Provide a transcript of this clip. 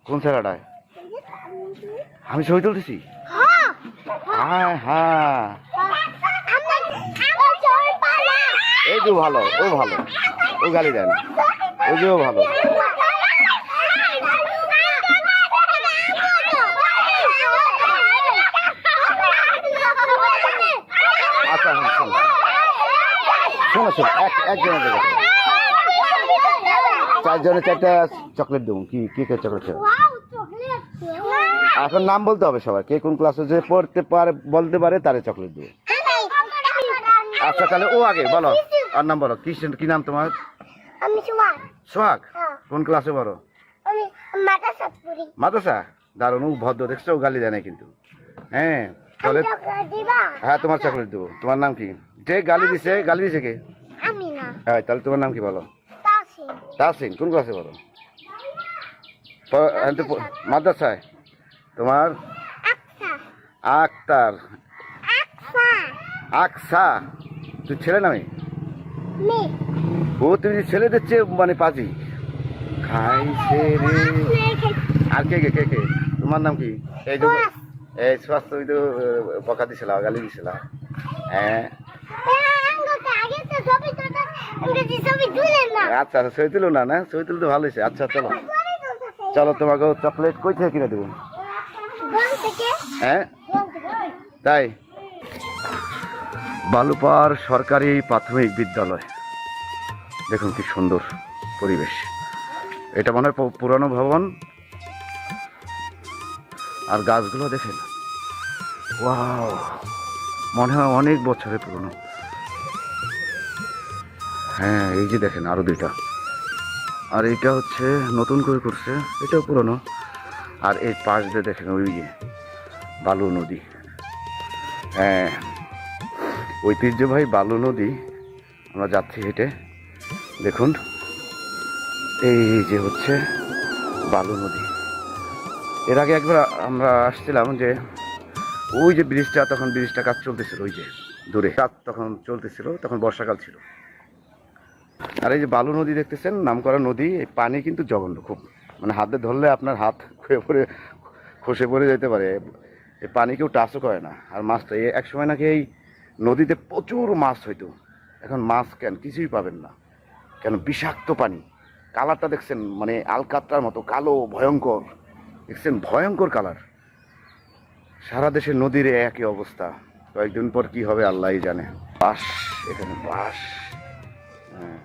কোন ছেলেটায় আমি ছবি তুলতেছি? হ্যাঁ হ্যাঁ, এই যে ভালো, ও ভালো, ও গালি দেয় না, ওই যে ও ভালো। আচ্ছা শোনো শোনো, একজনের দেখো, চারজনে চারটা চকলেট দেবো। কি কে কে চকলেট খাবে? এখন নাম বলতে হবে সবাই, কে কোন ক্লাসে যে পড়তে পারে বলতে পারে তারে চকলেট দেবো। আচ্ছা তাহলে ও আগে বলো, আর নাম বলো। কি নাম তোমার? আমি সোহাগ। সোহাগ, কোন ক্লাসে পড়ো? আমি মাদ্রাসা পড়ি। মাদ্রাসা? দারুণ, ও ভদ্র, দেখছো? ও গালি দেয় না কিন্তু। হ্যাঁ তাহলে হ্যাঁ তোমার চকলেট দেবো। তোমার নাম কি? যে গালি দিছে কে? আমি না। হ্যাঁ তাহলে তোমার নাম কি বলো? তাসিন। তাসিন, কোন ক্লাসে পড়ো? মাদ্রাসায়। তোমার? আক্তার। আকসা, তুই ছেলে নামে? ও তুমি ছেলেদের চেয়ে মানে পাজি খাইছে রে। আর কে কে কে কে? তোমার নাম কি? এই যে এই স্বাস্থ্য, তুমি তো বকা দিছিল, গালি দিছিল। হ্যাঁ আচ্ছা আচ্ছা, ছবি তুলো না, না ছবি তুলতে ভালো হয়েছে। আচ্ছা চলো চলো, তোমাকে চকলেট কই থেকে কিনে দেবো? হ্যাঁ তাই? বালুপাড় সরকারি প্রাথমিক বিদ্যালয়, দেখুন কি সুন্দর পরিবেশ। এটা মনে হয় পুরানো ভবন, আর গাছগুলো দেখেন, ওয়াও, মনে হয় অনেক বছরের পুরনো। হ্যাঁ এই যে দেখেন আরো দুইটা, আর এইটা হচ্ছে নতুন করে করছে, এটাও পুরনো। আর এই পাশ দিয়ে দেখেন ওই যে বালু নদী। হ্যাঁ ঐতিহ্যবাহী বালু নদী, আমরা যাচ্ছি হেঁটে। দেখুন এই যে হচ্ছে বালু নদী। এর আগে একবার আমরা আসছিলাম, যে ওই যে ব্রিজটা, তখন ব্রিজটা কাজ চলতেছিল, ওই যে দূরে কাজ তখন চলতেছিল, তখন বর্ষাকাল ছিল। আর এই যে বালু নদী দেখতেছেন, নাম করা নদী, এই পানি কিন্তু জঘন্য খুব, মানে হাতে ধরলে আপনার হাত খসে পড়ে যেতে পারে। এই পানি কেউ টাচও করে না। আর মাছটা এক সময় নাকি এই নদীতে প্রচুর মাছ হইতো, এখন মাছ কেন কিছুই পাবেন না, কেন বিষাক্ত পানি। কালারটা দেখছেন, মানে আলকাতরার মতো কালো, ভয়ঙ্কর দেখছেন, ভয়ঙ্কর কালার। সারা দেশের নদীর একই অবস্থা, কয়েকদিন পর কি হবে আল্লাহই জানে। বাস, এখানে বাস। হ্যাঁ